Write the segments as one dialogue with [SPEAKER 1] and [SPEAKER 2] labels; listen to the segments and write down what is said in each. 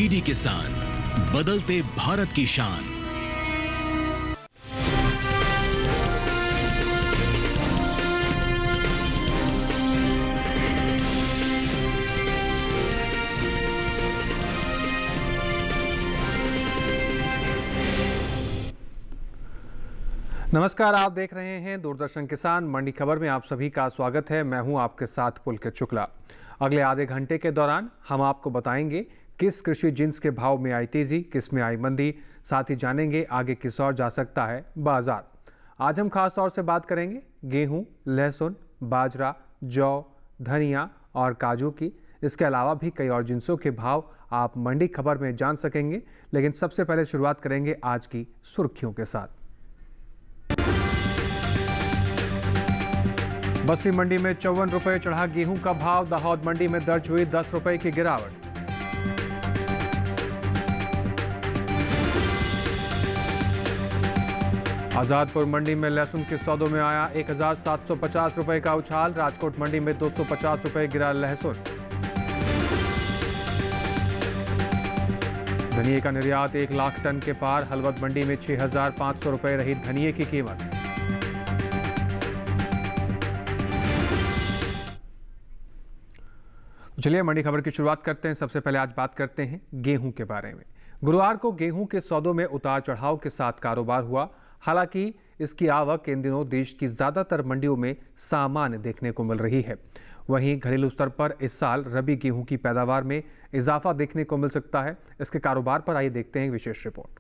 [SPEAKER 1] DD किसान, बदलते भारत की शान।
[SPEAKER 2] नमस्कार, आप देख रहे हैं दूरदर्शन किसान मंडी खबर में आप सभी का स्वागत है। मैं हूं आपके साथ पुलकित शुक्ला। अगले आधे घंटे के दौरान हम आपको बताएंगे किस कृषि जिन्स के भाव में आई तेजी, किस में आई मंदी, साथ ही जानेंगे आगे किस ओर जा सकता है बाजार। आज हम खास तौर से बात करेंगे गेहूं, लहसुन, बाजरा, जौ, धनिया और काजू की। इसके अलावा भी कई और जिन्सों के भाव आप मंडी खबर में जान सकेंगे। लेकिन सबसे पहले शुरुआत करेंगे आज की सुर्खियों के साथ। बस्सी मंडी में 54 रुपये चढ़ा गेहूं का भाव। दाहोद मंडी में दर्ज हुई 10 रुपये की गिरावट। आजादपुर मंडी में लहसुन के सौदों में आया 1750 रुपये का उछाल। राजकोट मंडी में 250 रुपये गिरा लहसुन। धनिये का निर्यात 1 लाख टन के पार। हलवद मंडी में 6500 रुपये रही धनिये की कीमत। चलिए मंडी खबर की शुरुआत करते हैं। सबसे पहले आज बात करते हैं गेहूं के बारे में। गुरुवार को गेहूं के सौदों में उतार चढ़ाव के साथ कारोबार हुआ। हालांकि इसकी आवक इन दिनों देश की ज्यादातर मंडियों में सामान्य देखने को मिल रही है। वहीं घरेलू स्तर पर इस साल रबी गेहूं की पैदावार में इजाफा देखने को मिल सकता है। इसके कारोबार पर आइए देखते हैं विशेष रिपोर्ट।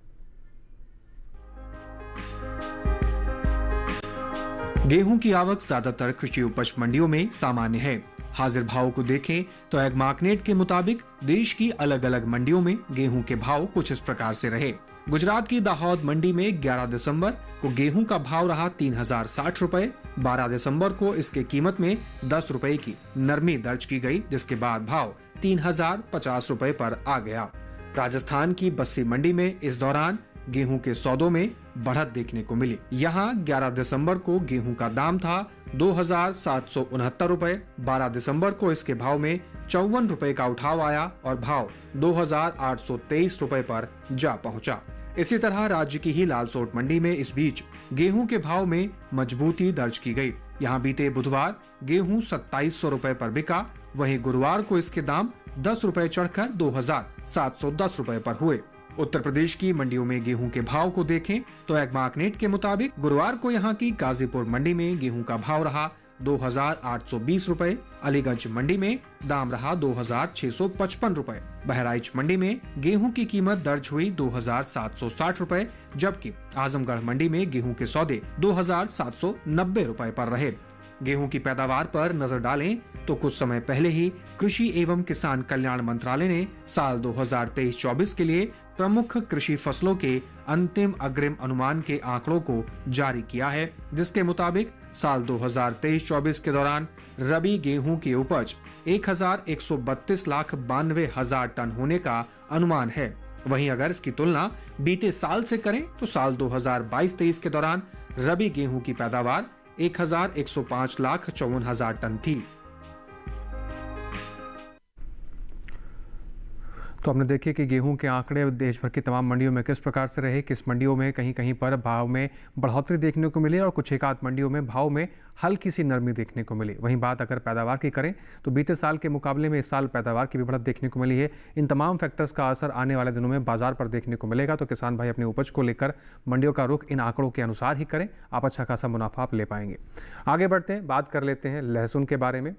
[SPEAKER 3] गेहूं की आवक ज्यादातर कृषि उपज मंडियों में सामान्य है। हाजिर भाव को देखें तो एग्मार्कनेट के मुताबिक देश की अलग अलग मंडियों में गेहूं के भाव कुछ इस प्रकार से रहे। गुजरात की दाहोद मंडी में 11 दिसंबर को गेहूं का भाव रहा 3060 रुपए। 12 दिसंबर को इसके कीमत में 10 रुपए की नरमी दर्ज की गई, जिसके बाद भाव 3050 रुपए पर आ गया। राजस्थान की बस्सी मंडी में इस दौरान गेहूं के सौदों में बढ़त देखने को मिली। यहाँ 11 दिसंबर को गेहूं का दाम था 2769 रुपए। 12 दिसंबर को इसके भाव में 54 रुपए का उठाव आया और भाव 2823 रुपए पर जा पहुंचा। इसी तरह राज्य की ही लालसोट मंडी में इस बीच गेहूं के भाव में मजबूती दर्ज की गई। यहाँ बीते बुधवार गेहूं 2700 रुपए पर बिका। वहीं गुरुवार को इसके दाम 10 रुपए चढ़कर 2710 रुपए पर हुए। उत्तर प्रदेश की मंडियों में गेहूं के भाव को देखें तो एग्मार्कनेट के मुताबिक गुरुवार को यहां की गाजीपुर मंडी में गेहूं का भाव रहा 2820 रुपए। अलीगंज मंडी में दाम रहा 2655 रुपए। बहराइच मंडी में गेहूं की कीमत दर्ज हुई 2760 रुपए, जबकि आजमगढ़ मंडी में गेहूं के सौदे 2790 रुपए पर रहे। गेहूं की पैदावार पर नजर डालें तो कुछ समय पहले ही कृषि एवं किसान कल्याण मंत्रालय ने साल 2023-24 के लिए प्रमुख कृषि फसलों के अंतिम अग्रिम अनुमान के आंकड़ों को जारी किया है, जिसके मुताबिक साल 2023-24 के दौरान रबी गेहूं की उपज 1,132,92,000 टन होने का अनुमान है। वहीं अगर इसकी तुलना बीते साल से करें तो साल 2022-23 के दौरान रबी गेहूं की पैदावार 1,105,54,000 टन थी।
[SPEAKER 2] तो हमने देखे कि गेहूं के आंकड़े देश भर की तमाम मंडियों में किस प्रकार से रहे। किस मंडियों में कहीं कहीं पर भाव में बढ़ोतरी देखने को मिली और कुछ एक आध मंडियों में भाव में हल्की सी नरमी देखने को मिली। वहीं बात अगर पैदावार की करें तो बीते साल के मुकाबले में इस साल पैदावार की भी बढ़त देखने को मिली है। इन तमाम फैक्टर्स का असर आने वाले दिनों में बाजार पर देखने को मिलेगा। तो किसान भाई अपनी उपज को लेकर मंडियों का रुख इन आंकड़ों के अनुसार ही करें, आप अच्छा खासा मुनाफा आप ले पाएंगे। आगे बढ़ते हैं, बात कर लेते हैं लहसुन के बारे में।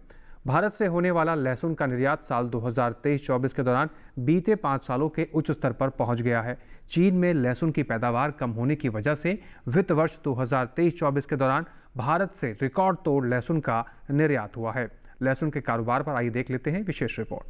[SPEAKER 2] भारत से होने वाला लहसुन का निर्यात साल 2023-24 के दौरान बीते 5 सालों के उच्च स्तर पर पहुंच गया है। चीन में लहसुन की पैदावार कम होने की वजह से वित्त वर्ष 2023-24 के दौरान भारत से रिकॉर्ड तोड़ लहसुन का निर्यात हुआ है। लहसुन के कारोबार पर आइए देख लेते हैं विशेष रिपोर्ट।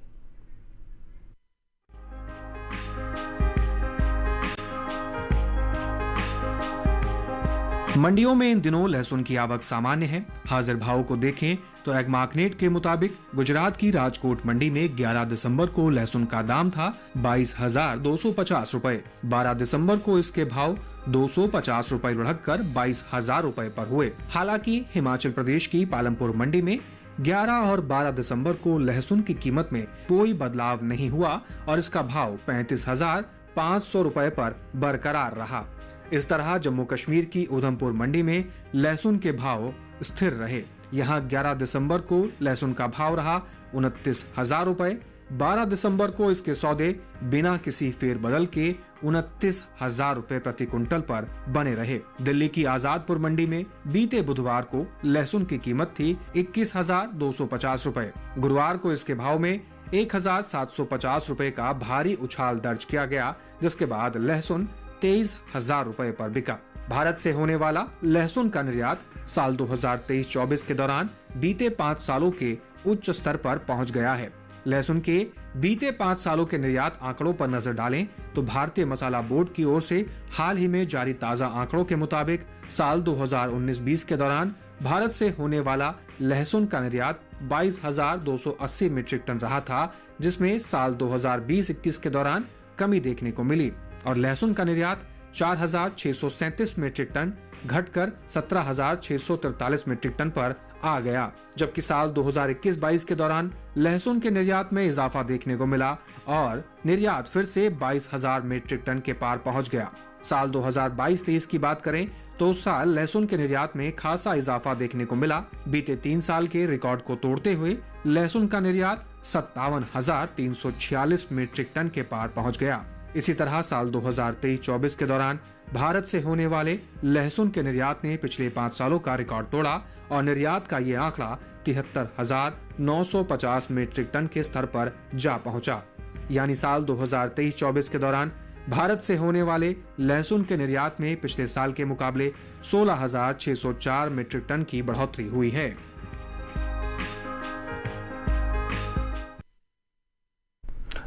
[SPEAKER 3] मंडियों में इन दिनों लहसुन की आवक सामान्य है। हाजिर भाव को देखें तो एग्मार्कनेट के मुताबिक गुजरात की राजकोट मंडी में 11 दिसंबर को लहसुन का दाम था 22,250 रुपए। 12 दिसंबर को इसके भाव 250 रुपए बढ़कर 22,000 रुपए पर हुए। हालांकि हिमाचल प्रदेश की पालमपुर मंडी में 11 और 12 दिसंबर को लहसुन की कीमत में कोई बदलाव नहीं हुआ और इसका भाव 35,500 रुपए पर बरकरार रहा। इस तरह जम्मू कश्मीर की उधमपुर मंडी में लहसुन के भाव स्थिर रहे। यहाँ 11 दिसंबर को लहसुन का भाव रहा 29,000 रुपए। 12 दिसंबर को इसके सौदे बिना किसी फेरबदल के 29,000 रुपए प्रति कुंटल पर बने रहे। दिल्ली की आजादपुर मंडी में बीते बुधवार को लहसुन की कीमत थी 21,250 रुपए। गुरुवार को इसके भाव में 1,750 रुपए का भारी उछाल दर्ज किया गया, जिसके बाद लहसुन 23,000 रुपए पर बिका। भारत से होने वाला लहसुन का निर्यात साल 2023-24 के दौरान बीते 5 सालों के उच्च स्तर पर पहुंच गया है। लहसुन के बीते 5 सालों के निर्यात आंकड़ों पर नजर डालें तो भारतीय मसाला बोर्ड की ओर से हाल ही में जारी ताजा आंकड़ों के मुताबिक साल 2019-20 के दौरान भारत से होने वाला लहसुन का निर्यात 22,280 मीट्रिक टन रहा था, जिसमें साल 2020-21 के दौरान कमी देखने को मिली और लहसुन का निर्यात 4,637 मीट्रिक टन घटकर 17,643 मीट्रिक टन पर आ गया, जबकि साल 2021-22 के दौरान लहसुन के निर्यात में इजाफा देखने को मिला और निर्यात फिर से 22,000 मीट्रिक टन के पार पहुंच गया। साल 2022-23 की बात करें तो उस साल लहसुन के निर्यात में खासा इजाफा देखने को मिला। बीते 3 साल के रिकॉर्ड को तोड़ते हुए लहसुन का निर्यात 57,346 मीट्रिक टन के पार पहुंच गया। इसी तरह साल 2023-24 के दौरान भारत से होने वाले लहसुन के निर्यात ने पिछले 5 सालों का रिकॉर्ड तोड़ा और निर्यात का ये आंकड़ा 73,950 मीट्रिक टन के स्तर पर जा पहुंचा। यानी साल 2023-24 के दौरान भारत से होने वाले लहसुन के निर्यात में पिछले साल के मुकाबले 16,604 मीट्रिक टन की बढ़ोतरी हुई है।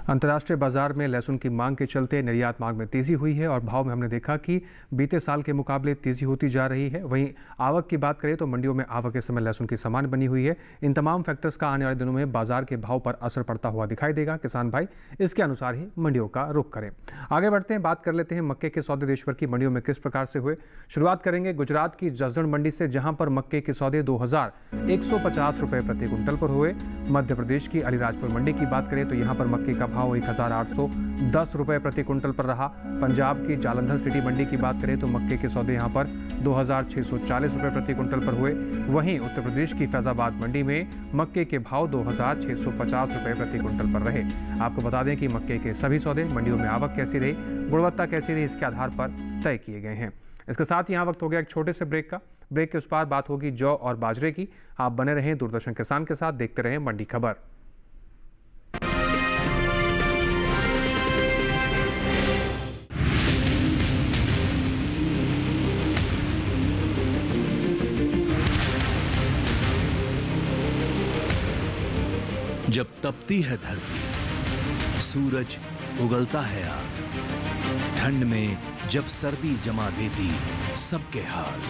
[SPEAKER 2] अंतर्राष्ट्रीय बाजार में लहसुन की मांग के चलते निर्यात मांग में तेजी हुई है और भाव में हमने देखा कि बीते साल के मुकाबले तेजी होती जा रही है। वहीं आवक की बात करें तो मंडियों में आवक इस समय लहसुन की सामान्य बनी हुई है। इन तमाम फैक्टर्स का आने वाले दिनों में बाजार के भाव पर असर पड़ता हुआ दिखाई देगा। किसान भाई इसके अनुसार ही मंडियों का रुख करें। आगे बढ़ते हैं, बात कर लेते हैं मक्के के सौदे देश भर की मंडियों में किस प्रकार से हुए। शुरुआत करेंगे गुजरात की जसदण मंडी से, जहां पर मक्के के सौदे 2,150 रुपए प्रति कुंटल पर हुए। मध्य प्रदेश की अलीराजपुर मंडी की बात करें तो यहाँ पर मक्के का भाव 1,810 रुपए प्रति कुंटल पर रहा। पंजाब की जालंधर सिटी मंडी की बात करें तो मक्के के सौदे यहाँ पर 2,640 रुपए प्रति कुंटल पर हुए। वहीं उत्तर प्रदेश की फैजाबाद मंडी में मक्के के भाव 2,650 रुपए प्रति कुंटल पर रहे। आपको बता दें कि मक्के के सभी सौदे मंडियों में आवक कैसी रही, गुणवत्ता कैसी रही, इसके आधार पर तय किए गए हैं। इसके साथ ही यहाँ वक्त हो गया एक छोटे से ब्रेक का। ब्रेक के उस पार बात होगी जौ और बाजरे की। आप बने रहें दूरदर्शन किसान के साथ, देखते रहें मंडी खबर।
[SPEAKER 1] जब तपती है धरती, सूरज उगलता है आग, ठंड में जब सर्दी जमा देती सबके हाल,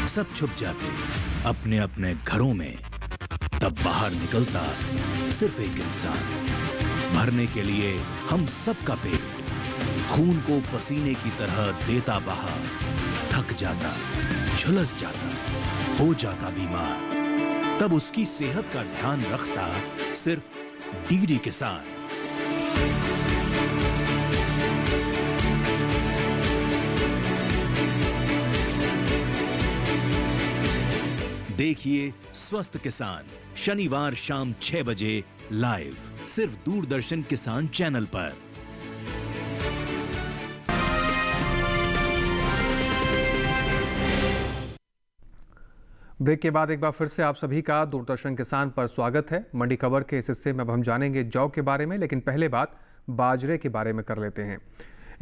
[SPEAKER 1] सब छुप जाते अपने अपने घरों में, तब बाहर निकलता सिर्फ एक इंसान, भरने के लिए हम सबका पेट, खून को पसीने की तरह देता बहा, थक जाता, झुलस जाता, हो जाता बीमार, तब उसकी सेहत का ध्यान रखता सिर्फ डीडी किसान। देखिए स्वस्थ किसान शनिवार शाम 6 बजे लाइव, सिर्फ दूरदर्शन किसान चैनल पर।
[SPEAKER 2] ब्रेक के बाद एक बार फिर से आप सभी का दूरदर्शन किसान पर स्वागत है। मंडी खबर के इस हिस्से में अब हम जानेंगे जौ के बारे में, लेकिन पहले बात बाजरे के बारे में कर लेते हैं।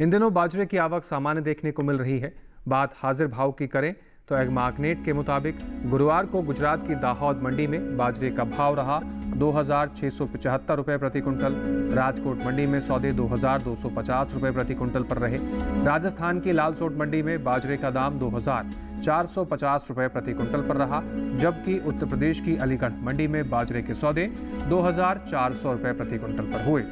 [SPEAKER 2] इन दिनों बाजरे की आवक सामान्य देखने को मिल रही है। बात हाजिर भाव की करें तो एग्मार्कनेट के मुताबिक गुरुवार को गुजरात की दाहोद मंडी में बाजरे का भाव रहा 2,675 रुपये प्रति कुंटल। राजकोट मंडी में सौदे 2,250 रुपये प्रति कुंटल पर रहे। राजस्थान की लालसोट मंडी में बाजरे का दाम 2,450 रुपये प्रति कुंटल पर रहा, जबकि उत्तर प्रदेश की अलीगढ़ मंडी में बाजरे के सौदे 2,400 रुपये प्रति कुंटल पर हुए।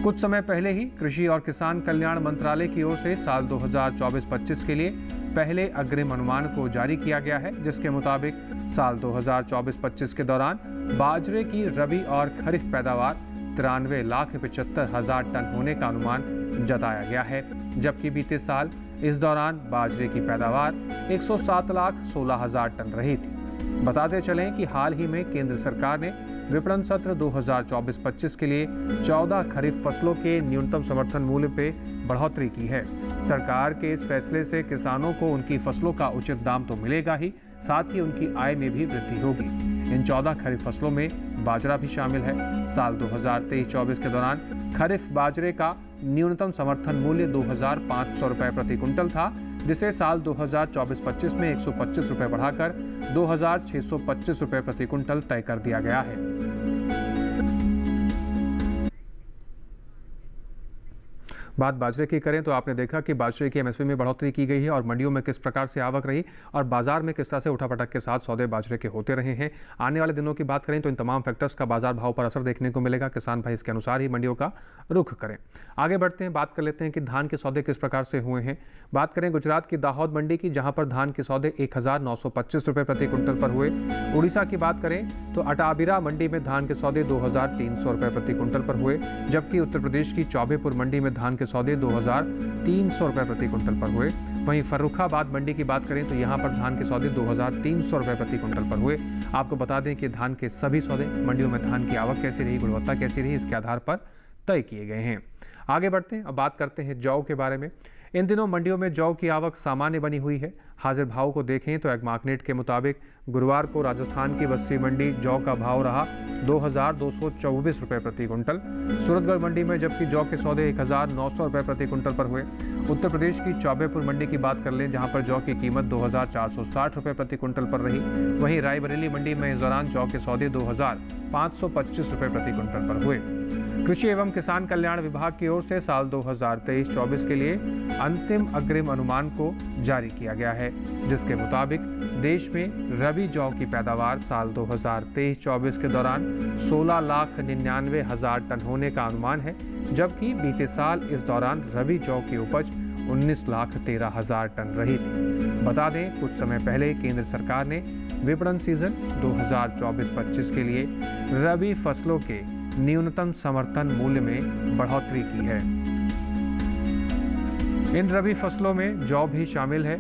[SPEAKER 2] कुछ समय पहले ही कृषि और किसान कल्याण मंत्रालय की ओर से साल 2024-25 के लिए पहले अग्रिम अनुमान को जारी किया गया है, जिसके मुताबिक साल 2024-25 के दौरान बाजरे की रबी और खरीफ पैदावार 93,75,000 टन होने का अनुमान जताया गया है, जबकि बीते साल इस दौरान बाजरे की पैदावार 107,16,000 टन रही थी। बताते चलें कि हाल ही में केंद्र सरकार ने विपणन सत्र 2024-25 के लिए 14 खरीफ फसलों के न्यूनतम समर्थन मूल्य पे बढ़ोतरी की है। सरकार के इस फैसले से किसानों को उनकी फसलों का उचित दाम तो मिलेगा ही, साथ ही उनकी आय में भी वृद्धि होगी। इन 14 खरीफ फसलों में बाजरा भी शामिल है। साल 2023-24 के दौरान खरीफ बाजरे का न्यूनतम समर्थन मूल्य 2,500 रुपये प्रति कुंटल था, जिसे साल 2024-25 में 125 रुपये बढ़ाकर 2,625 रुपये प्रति कुंटल तय कर दिया गया है। बात बाजरे की करें तो आपने देखा कि बाजरे की एमएसपी में बढ़ोतरी की गई है और मंडियों में किस प्रकार से आवक रही और बाजार में किस तरह से उठापटक के साथ सौदे बाजरे के होते रहे हैं। आने वाले दिनों की बात करें तो इन तमाम फैक्टर्स का बाजार भाव पर असर देखने को मिलेगा। किसान भाई इसके अनुसार ही मंडियों का रुख करें। आगे बढ़ते हैं, बात कर लेते हैं कि धान के सौदे किस प्रकार से हुए हैं। बात करें गुजरात की दाहोद मंडी की, जहां पर धान के सौदे 1,925 रुपये प्रति कुंटल पर हुए। उड़ीसा की बात करें तो अटाबिरा मंडी में धान के सौदे 2,300 रुपये प्रति कुंटल पर हुए, जबकि उत्तर प्रदेश की चौबेपुर मंडी में धान के सौदे 2,300 रुपये प्रति कुंटल पर हुए। वहीं फर्रुखाबाद मंडी की बात करें तो यहां पर धान के सौदे 2,300 रुपये प्रति कुंटल पर हुए। आपको बता दें कि धान के सभी सौदे मंडियों में धान की आवक कैसी रही, गुणवत्ता कैसी रही, इसके आधार पर तय किए गए हैं। आगे बढ़ते हैं, अब बात करते हैं जौ के बारे में। इन दिनों मंडियों में जौ की आवक सामान्य बनी हुई है। हाजिर भाव को देखें तो एग्मार्कनेट के मुताबिक गुरुवार को राजस्थान की बस्सी मंडी जौ का भाव रहा 2,224 रुपये प्रति कुंटल। सूरतगढ़ मंडी में जबकि जौ के सौदे 1,900 रुपये प्रति कुंटल पर हुए। उत्तर प्रदेश की चौबेपुर मंडी की बात कर लें, जहां पर जौ की कीमत 2,460 रुपये प्रति कुंटल पर रही। वहीं रायबरेली मंडी में इस दौरान जौ के सौदे 2,525 रुपये प्रति कुंटल पर हुए। कृषि एवं किसान कल्याण विभाग की ओर से साल 2023-24 के लिए अंतिम अग्रिम अनुमान को जारी किया गया है, जिसके मुताबिक देश में रबी जौ की पैदावार साल 2023-24 के दौरान 16,99,000 टन होने का अनुमान है, जबकि बीते साल इस दौरान रबी जौ की उपज 19,13,000 टन रही थी। बता दें, कुछ समय पहले केंद्र सरकार ने विपणन सीजन 2024-25 के लिए रबी फसलों के न्यूनतम समर्थन मूल्य में बढ़ोतरी की है। इन रबी फसलों में जौ भी शामिल है।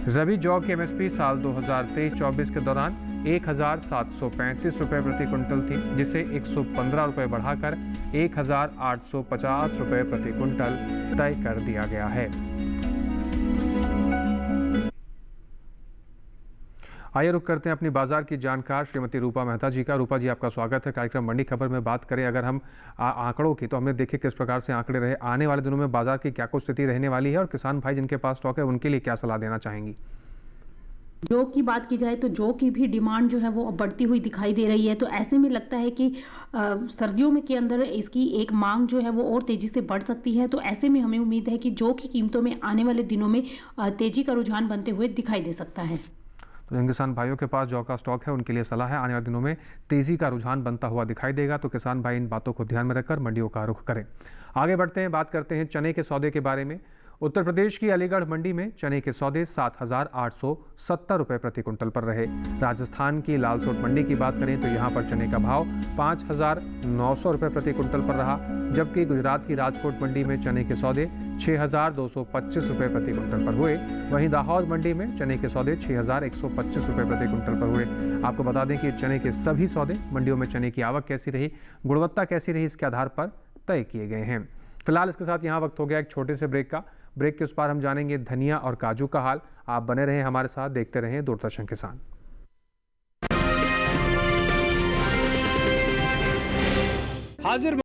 [SPEAKER 2] रबी जौ की एमएसपी साल 2023-24 के दौरान 1,735 रुपये प्रति कुंटल थी, जिसे 115 रुपये बढ़ाकर 1,850 रुपये प्रति कुंटल तय कर दिया गया है। आइए रुक करते हैं अपनी बाजार की जानकार श्रीमती रूपा मेहता जी का। रूपा जी, आपका स्वागत है कार्यक्रम मंडी खबर में। बात करें अगर हम आंकड़ों की, तो हमने देखे किस प्रकार से आंकड़े रहे। आने वाले दिनों में बाजार की क्या कुछ स्थिति रहने वाली है और किसान भाई जिनके पास स्टॉक है उनके लिए क्या सलाह देना चाहेंगी?
[SPEAKER 4] जौ की बात की जाए तो जौ की भी डिमांड जो है वो बढ़ती हुई दिखाई दे रही है। तो ऐसे में लगता है कि सर्दियों में के अंदर इसकी एक मांग जो है वो और तेजी से बढ़ सकती है। तो ऐसे में हमें उम्मीद है कि जौ की कीमतों में आने वाले दिनों में तेजी का रुझान बनते हुए दिखाई दे सकता है।
[SPEAKER 2] तो जिन किसान भाइयों के पास जौ का स्टॉक है उनके लिए सलाह है, आने वाले दिनों में तेजी का रुझान बनता हुआ दिखाई देगा। तो किसान भाई इन बातों को ध्यान में रखकर मंडियों का रुख करें। आगे बढ़ते हैं, बात करते हैं चने के सौदे के बारे में। उत्तर प्रदेश की अलीगढ़ मंडी में चने के सौदे 7,870 रुपये प्रति कुंटल पर रहे। राजस्थान की लालसोट मंडी की बात करें तो यहाँ पर चने का भाव 5,900 रुपये प्रति कुंटल पर रहा, जबकि गुजरात की राजकोट मंडी में चने के सौदे 6,225 रुपये प्रति कुंटल पर हुए। वहीं दाहोद मंडी में चने के सौदे 6,125 रुपये प्रति कुंटल पर हुए। आपको बता दें कि चने के सभी सौदे मंडियों में चने की आवक कैसी रही, गुणवत्ता कैसी रही, इसके आधार पर तय किए गए हैं। फिलहाल इसके साथ यहाँ वक्त हो गया एक छोटे से ब्रेक का। ब्रेक के उस पार हम जानेंगे धनिया और काजू का हाल। आप बने रहें हमारे साथ, देखते रहें दूरदर्शन किसान।
[SPEAKER 3] हाजिर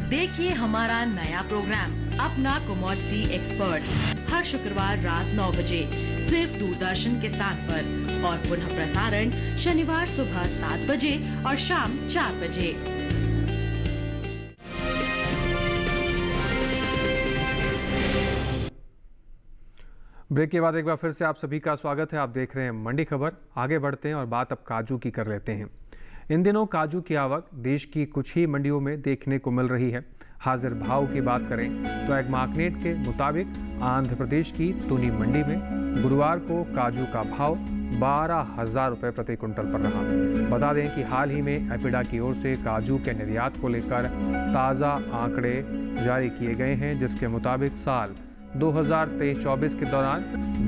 [SPEAKER 5] देखिए हमारा नया प्रोग्राम अपना कमोडिटी एक्सपर्ट हर शुक्रवार रात 9 बजे सिर्फ दूरदर्शन के साथ पर और पुनः प्रसारण शनिवार सुबह 7 बजे और शाम 4 बजे।
[SPEAKER 2] ब्रेक के बाद एक बार फिर से आप सभी का स्वागत है। आप देख रहे हैं मंडी खबर। आगे बढ़ते हैं और बात अब काजू की कर लेते हैं। इन दिनों काजू की आवक देश की कुछ ही मंडियों में देखने को मिल रही है। हाजिर भाव की बात करें तो एग मार्केट के मुताबिक आंध्र प्रदेश की तुनी मंडी में गुरुवार को काजू का भाव 12,000 रुपये प्रति कुंटल पर रहा। बता दें कि हाल ही में एपिडा की ओर से काजू के निर्यात को लेकर ताज़ा आंकड़े जारी किए गए हैं, जिसके मुताबिक साल 2023-24 के दौरान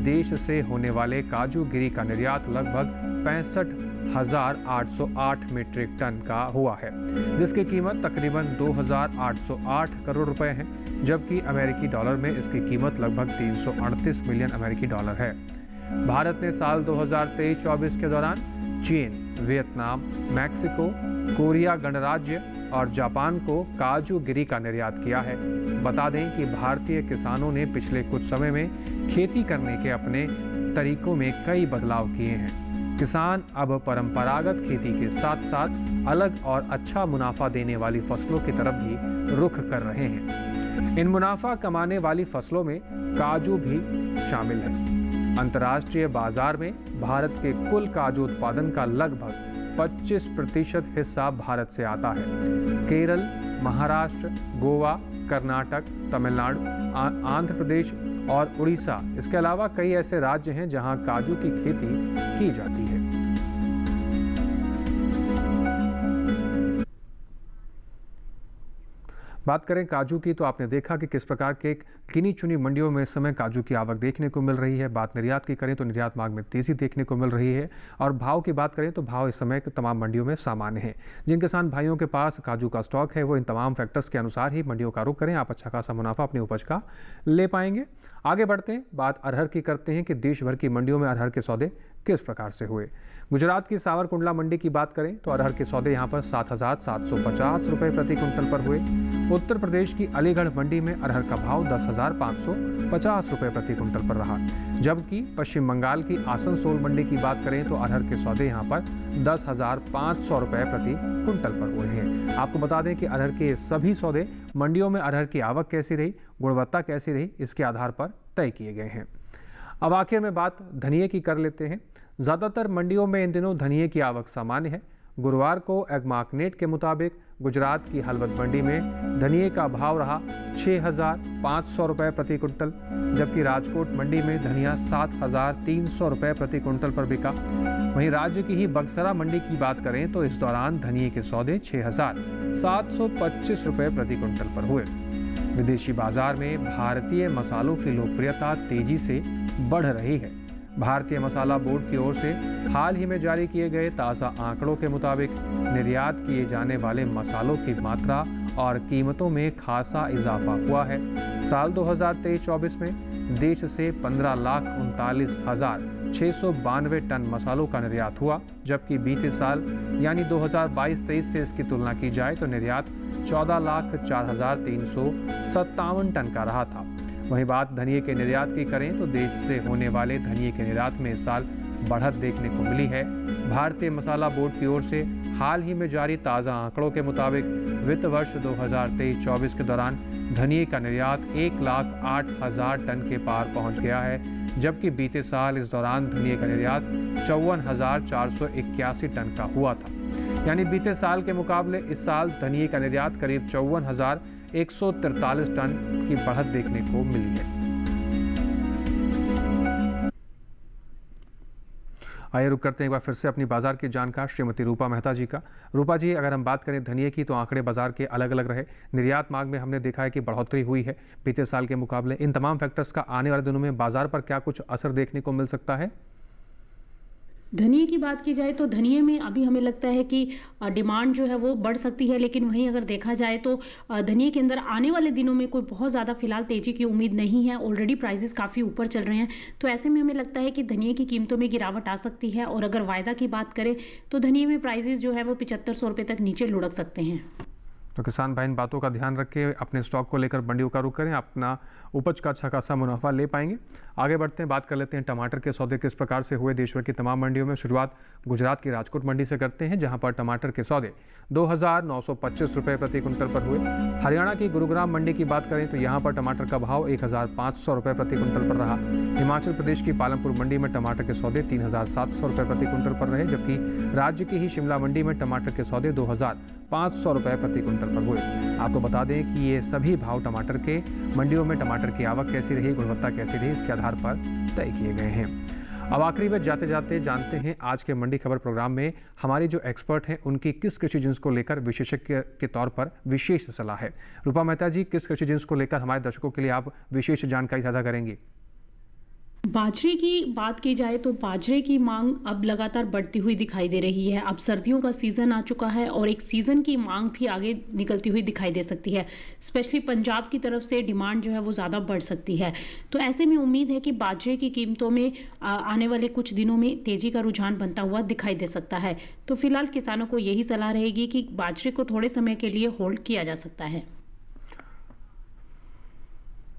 [SPEAKER 2] देश से होने वाले काजू गिरी का निर्यात लगभग 65,808 मीट्रिक टन का हुआ है, जिसकी कीमत तकरीबन 2,808 करोड़ रुपए है, जबकि अमेरिकी डॉलर में इसकी कीमत लगभग 338 मिलियन अमेरिकी डॉलर है। भारत ने साल 2023-24 के दौरान चीन, वियतनाम, मैक्सिको, कोरिया गणराज्य और जापान को काजू गिरी का निर्यात किया है। बता दें कि भारतीय किसानों ने पिछले कुछ समय में खेती करने के अपने तरीकों में कई बदलाव किए हैं। किसान अब परंपरागत खेती के साथ साथ अलग और अच्छा मुनाफा देने वाली फसलों की तरफ भी रुख कर रहे हैं। इन मुनाफा कमाने वाली फसलों में काजू भी शामिल है। अंतर्राष्ट्रीय बाजार में भारत के कुल काजू उत्पादन का लगभग 25% हिस्सा भारत से आता है। केरल, महाराष्ट्र, गोवा, कर्नाटक, तमिलनाडु, आंध्र प्रदेश और उड़ीसा, इसके अलावा कई ऐसे राज्य हैं जहां काजू की खेती की जाती है। बात करें काजू की तो आपने देखा कि किस प्रकार के गिनी चुनी मंडियों में इस समय काजू की आवक देखने को मिल रही है। बात निर्यात की करें तो निर्यात मांग में तेज़ी देखने को मिल रही है और भाव की बात करें तो भाव इस समय तमाम मंडियों में सामान्य है। जिन किसान भाइयों के पास काजू का स्टॉक है वो इन तमाम फैक्टर्स के अनुसार ही मंडियों का रुख करें, आप अच्छा खासा मुनाफा अपनी उपज का ले पाएंगे। आगे बढ़ते हैं, बात अरहर की करते हैं कि देश भर की मंडियों में अरहर के सौदे किस प्रकार से हुए। गुजरात की सावरकुंडला मंडी की बात करें तो अरहर के सौदे यहां पर 7,750 रुपये प्रति कुंटल पर हुए। उत्तर प्रदेश की अलीगढ़ मंडी में अरहर का भाव 10,550 रुपये प्रति कुंटल पर रहा, जबकि पश्चिम बंगाल की आसनसोल मंडी की बात करें तो अरहर के सौदे यहां पर 10,500 रुपये प्रति कुंटल पर हुए हैं। आपको बता दें कि अरहर के सभी सौदे मंडियों में अरहर की आवक कैसी रही, गुणवत्ता कैसी रही, इसके आधार पर तय किए गए हैं। अब आखिर में बात धनिये की कर लेते हैं। ज़्यादातर मंडियों में इन दिनों धनिये की आवक सामान्य है। गुरुवार को एगमार्कनेट के मुताबिक गुजरात की हलवद मंडी में धनिये का भाव रहा 6,500 रुपये प्रति कुंटल, जबकि राजकोट मंडी में धनिया 7,300 रुपये प्रति कुंटल पर बिका। वहीं राज्य की ही बक्सरा मंडी की बात करें तो इस दौरान धनिये के सौदे 6,725 रुपये प्रति कुंटल पर हुए। विदेशी बाजार में भारतीय मसालों की लोकप्रियता तेजी से बढ़ रही है। भारतीय मसाला बोर्ड की ओर से हाल ही में जारी किए गए ताज़ा आंकड़ों के मुताबिक निर्यात किए जाने वाले मसालों की मात्रा और कीमतों में खासा इजाफा हुआ है। साल 2023-24 में देश से 15,39,692 टन मसालों का निर्यात हुआ, जबकि बीते साल यानी 2022-23 से इसकी तुलना की जाए तो निर्यात 14,04,357 टन का रहा था। वहीं बात धनिये के निर्यात की करें तो देश से होने वाले धनिये के निर्यात में इस साल बढ़त देखने को मिली है। भारतीय मसाला बोर्ड की ओर से हाल ही में जारी ताज़ा आंकड़ों के मुताबिक वित्त वर्ष 2023-24 के दौरान धनिये का निर्यात 1,08,000 टन के पार पहुंच गया है, जबकि बीते साल इस दौरान धनिये का निर्यात 54,481 टन का हुआ था। यानी बीते साल के मुकाबले इस साल धनिये का निर्यात करीब 54,143 टन की बढ़त देखने को मिली है। आइए रुक करते हैं एक बार फिर से अपनी बाजार की जानकार श्रीमती रूपा मेहता जी का। रूपा जी, अगर हम बात करें धनिये की तो आंकड़े बाजार के अलग अलग रहे। निर्यात मांग में हमने देखा है कि बढ़ोतरी हुई है बीते साल के मुकाबले। इन तमाम फैक्टर्स का आने वाले दिनों में बाजार पर क्या कुछ असर देखने को मिल सकता है?
[SPEAKER 4] धनिये की बात की जाए तो धनिये में अभी हमें लगता है कि डिमांड जो है वो बढ़ सकती है, लेकिन वहीं अगर देखा जाए तो धनिये के अंदर आने वाले दिनों में कोई बहुत ज़्यादा फिलहाल तेजी की उम्मीद नहीं है। ऑलरेडी प्राइसेस काफ़ी ऊपर चल रहे हैं, तो ऐसे में हमें लगता है कि धनिये की कीमतों में गिरावट आ सकती है। और अगर वायदा की बात करें तो धनिये में प्राइसेस जो है वो 7,500 रुपये तक नीचे लुढ़क सकते हैं।
[SPEAKER 2] तो किसान भाई इन बातों का ध्यान रखें, अपने स्टॉक को लेकर मंडियों का रुख करें, अपना उपज का अच्छा खासा मुनाफा ले पाएंगे। आगे बढ़ते हैं, बात कर लेते हैं टमाटर के सौदे किस प्रकार से हुए देश भर की तमाम मंडियों में। शुरुआत गुजरात की राजकोट मंडी से करते हैं, जहां पर टमाटर के सौदे 2,925 रुपये प्रति क्विंटल पर हुए। हरियाणा की गुरुग्राम मंडी की बात करें तो यहाँ पर टमाटर का भाव 1,500 रुपये प्रति क्विंटल पर रहा। हिमाचल प्रदेश की पालमपुर मंडी में टमाटर के सौदे 3,700 रुपये प्रति क्विंटल पर रहे, जबकि राज्य की ही शिमला मंडी में टमाटर के सौदे 2,500 रुपये प्रति क्विंटल पर हुए। आपको बता दें कि ये सभी भाव टमाटर के मंडियों में टमाटर की आवक कैसी रही, गुणवत्ता कैसी रही, इसके आधार पर तय किए गए हैं। अब आखिरी में जाते जाते जानते हैं आज के मंडी खबर प्रोग्राम में हमारी जो एक्सपर्ट हैं उनकी किस कृषि जिन्स को लेकर विशेषज्ञ के तौर पर विशेष सलाह है। रूपा मेहता जी, किस कृषि जिन्स को लेकर हमारे दर्शकों के लिए आप विशेष जानकारी साझा करेंगी?
[SPEAKER 4] बाजरे की बात की जाए तो बाजरे की मांग अब लगातार बढ़ती हुई दिखाई दे रही है। अब सर्दियों का सीजन आ चुका है और एक सीजन की मांग भी आगे निकलती हुई दिखाई दे सकती है। स्पेशली पंजाब की तरफ से डिमांड जो है वो ज़्यादा बढ़ सकती है। तो ऐसे में उम्मीद है कि बाजरे की कीमतों में आने वाले कुछ दिनों में तेजी का रुझान बनता हुआ दिखाई दे सकता है। तो फिलहाल किसानों को यही सलाह रहेगी कि बाजरे को थोड़े समय के लिए होल्ड किया जा सकता है।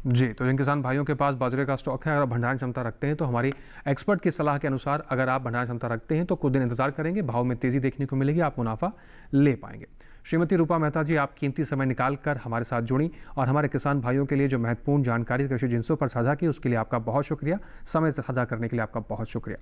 [SPEAKER 2] जी, तो जिन किसान भाइयों के पास बाजरे का स्टॉक है, अगर आप भंडारण क्षमता रखते हैं तो हमारी एक्सपर्ट की सलाह के अनुसार अगर आप भंडारण क्षमता रखते हैं तो कुछ दिन इंतजार करेंगे, भाव में तेजी देखने को मिलेगी, आप मुनाफा ले पाएंगे। श्रीमती रूपा मेहता जी, आप कीमती समय निकाल कर हमारे साथ जुड़ी और हमारे किसान भाइयों के लिए जो महत्वपूर्ण जानकारी कृषि जिन्सों पर साझा की, उसके लिए आपका बहुत शुक्रिया। समय से साझा करने के लिए आपका बहुत शुक्रिया।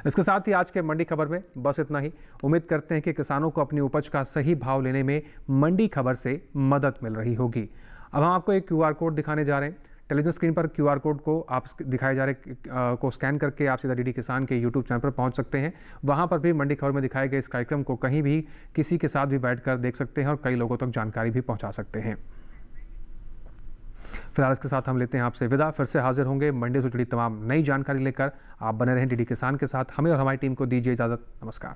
[SPEAKER 2] इसके साथ ही आज के मंडी खबर में बस इतना ही। उम्मीद करते हैं कि किसानों को अपनी उपज का सही भाव लेने में मंडी खबर से मदद मिल रही होगी। अब हम आपको एक QR कोड दिखाने जा रहे हैं। टेलीविजन स्क्रीन पर QR कोड को आप दिखाए जा रहे को स्कैन करके आप सीधा DD किसान के YouTube चैनल पर पहुंच सकते हैं। वहां पर भी मंडी खबर में दिखाए गए इस कार्यक्रम को कहीं भी किसी के साथ भी बैठकर देख सकते हैं और कई लोगों तक जानकारी भी पहुंचा सकते हैं। फिलहाल इसके साथ हम लेते हैं आपसे विदा। फिर से हाजिर होंगे मंडी से जुड़ी तमाम नई जानकारी लेकर। आप बने रहें DD किसान के साथ। हमें और हमारी टीम को दीजिए इजाज़त। नमस्कार।